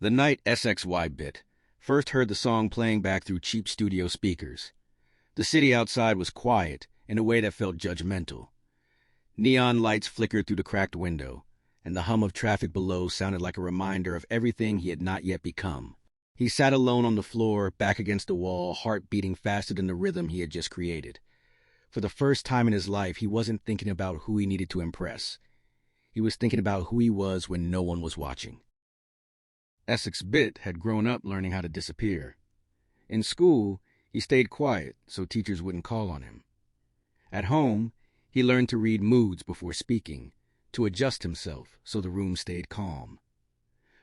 The night SXYBIT first heard the song playing back through cheap studio speakers. The city outside was quiet in a way that felt judgmental. Neon lights flickered through the cracked window, and the hum of traffic below sounded like a reminder of everything he had not yet become. He sat alone on the floor, back against the wall, heart beating faster than the rhythm he had just created. For the first time in his life, he wasn't thinking about who he needed to impress. He was thinking about who he was when no one was watching. SXYBIT had grown up learning how to disappear. In school, he stayed quiet so teachers wouldn't call on him. At home, he learned to read moods before speaking, to adjust himself so the room stayed calm.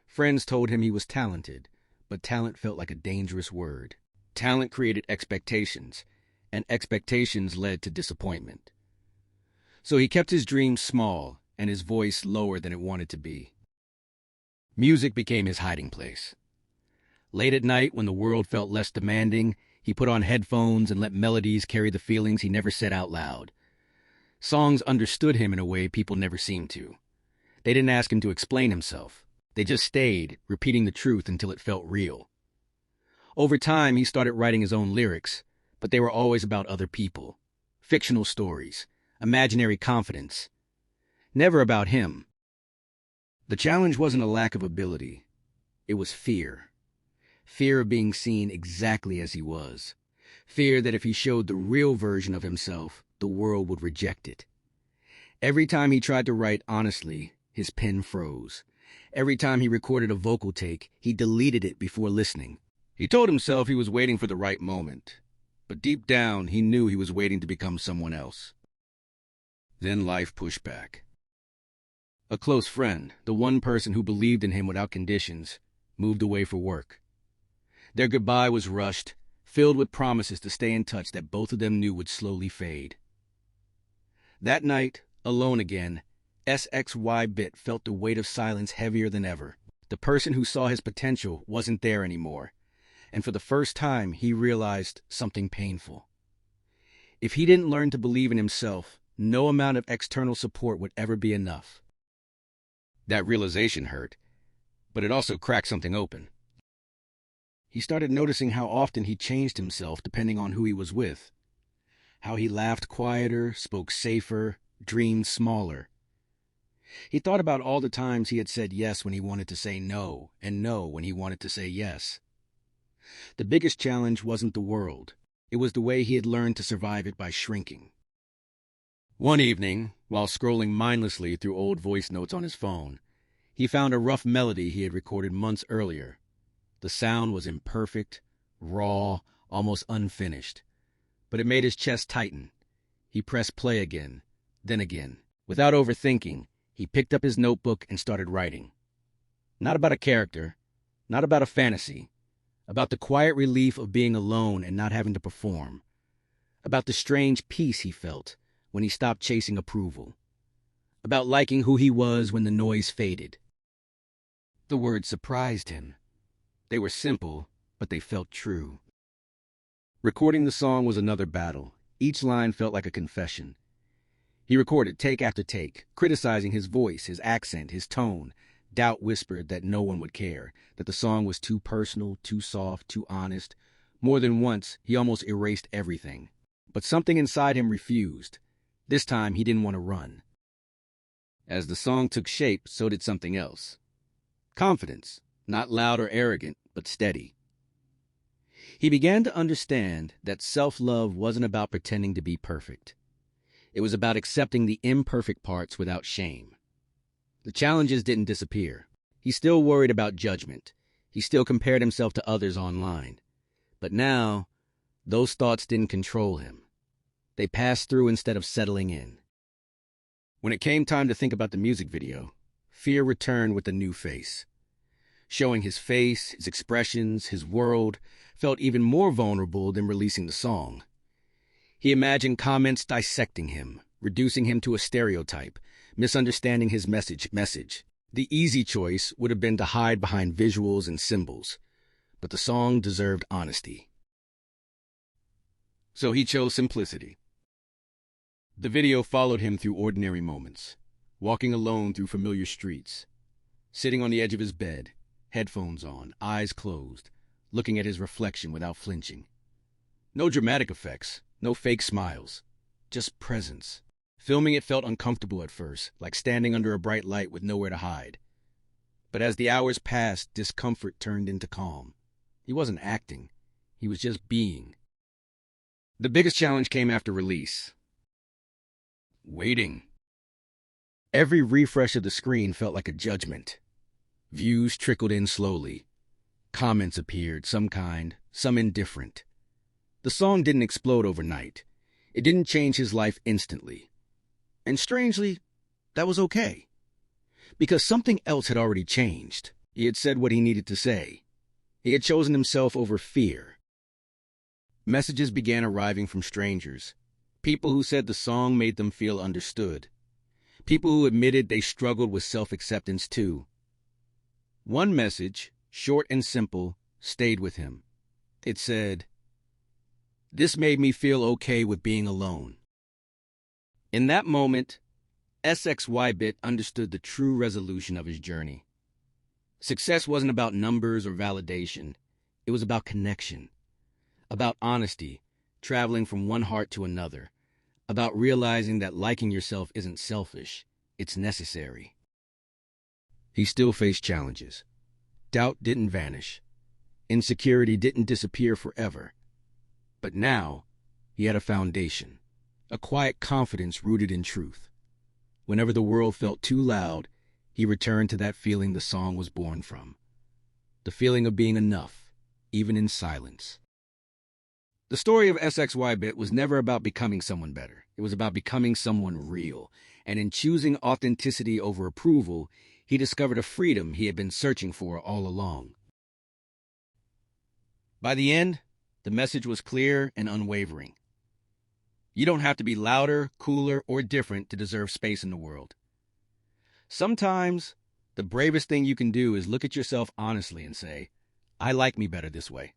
Friends told him he was talented, but talent felt like a dangerous word. Talent created expectations, and expectations led to disappointment. So he kept his dreams small and his voice lower than it wanted to be. Music became his hiding place. Late at night, when the world felt less demanding, he put on headphones and let melodies carry the feelings he never said out loud. Songs understood him in a way people never seemed to. They didn't ask him to explain himself. They just stayed, repeating the truth until it felt real. Over time, he started writing his own lyrics, but they were always about other people. Fictional stories, imaginary confidence. Never about him. The challenge wasn't a lack of ability. It was fear. Fear of being seen exactly as he was. Fear that if he showed the real version of himself, the world would reject it. Every time he tried to write honestly, his pen froze. Every time he recorded a vocal take, he deleted it before listening. He told himself he was waiting for the right moment, but deep down he knew he was waiting to become someone else. Then life pushed back. A close friend, the one person who believed in him without conditions, moved away for work. Their goodbye was rushed, filled with promises to stay in touch that both of them knew would slowly fade. That night, alone again, SXYBIT felt the weight of silence heavier than ever. The person who saw his potential wasn't there anymore, and for the first time he realized something painful. If he didn't learn to believe in himself, no amount of external support would ever be enough. That realization hurt, but it also cracked something open. He started noticing how often he changed himself depending on who he was with. How he laughed quieter, spoke safer, dreamed smaller. He thought about all the times he had said yes when he wanted to say no, and no when he wanted to say yes. The biggest challenge wasn't the world. It was the way he had learned to survive it by shrinking. One evening, while scrolling mindlessly through old voice notes on his phone, he found a rough melody he had recorded months earlier. The sound was imperfect, raw, almost unfinished, but it made his chest tighten. He pressed play again, then again. Without overthinking, he picked up his notebook and started writing. Not about a character, not about a fantasy, about the quiet relief of being alone and not having to perform, about the strange peace he felt when he stopped chasing approval, about liking who he was when the noise faded. The words surprised him. They were simple, but they felt true. Recording the song was another battle. Each line felt like a confession. He recorded take after take, criticizing his voice, his accent, his tone. Doubt whispered that no one would care, that the song was too personal, too soft, too honest. More than once, he almost erased everything. But something inside him refused. This time, he didn't want to run. As the song took shape, so did something else. Confidence, not loud or arrogant, but steady. He began to understand that self-love wasn't about pretending to be perfect. It was about accepting the imperfect parts without shame. The challenges didn't disappear. He still worried about judgment. He still compared himself to others online. But now, those thoughts didn't control him. They passed through instead of settling in. When it came time to think about the music video, fear returned with a new face. Showing his face, his expressions, his world, felt even more vulnerable than releasing the song. He imagined comments dissecting him, reducing him to a stereotype, misunderstanding his message. The easy choice would have been to hide behind visuals and symbols, but the song deserved honesty. So he chose simplicity. The video followed him through ordinary moments, walking alone through familiar streets, sitting on the edge of his bed, headphones on, eyes closed, looking at his reflection without flinching. No dramatic effects, no fake smiles, just presence. Filming it felt uncomfortable at first, like standing under a bright light with nowhere to hide. But as the hours passed, discomfort turned into calm. He wasn't acting, he was just being. The biggest challenge came after release. Waiting. Every refresh of the screen felt like a judgment. Views trickled in slowly. Comments appeared, some kind, some indifferent. The song didn't explode overnight. It didn't change his life instantly. And strangely, that was okay. Because something else had already changed. He had said what he needed to say. He had chosen himself over fear. Messages began arriving from strangers. People who said the song made them feel understood. People who admitted they struggled with self-acceptance too. One message, short and simple, stayed with him. It said, "This made me feel okay with being alone." In that moment, SXYBIT understood the true resolution of his journey. Success wasn't about numbers or validation. It was about connection, about honesty, traveling from one heart to another, about realizing that liking yourself isn't selfish, it's necessary. He still faced challenges. Doubt didn't vanish. Insecurity didn't disappear forever. But now, he had a foundation, a quiet confidence rooted in truth. Whenever the world felt too loud, he returned to that feeling the song was born from. The feeling of being enough, even in silence. The story of SXYBIT was never about becoming someone better. It was about becoming someone real. And in choosing authenticity over approval, he discovered a freedom he had been searching for all along. By the end, the message was clear and unwavering. You don't have to be louder, cooler, or different to deserve space in the world. Sometimes, the bravest thing you can do is look at yourself honestly and say, I like me better this way.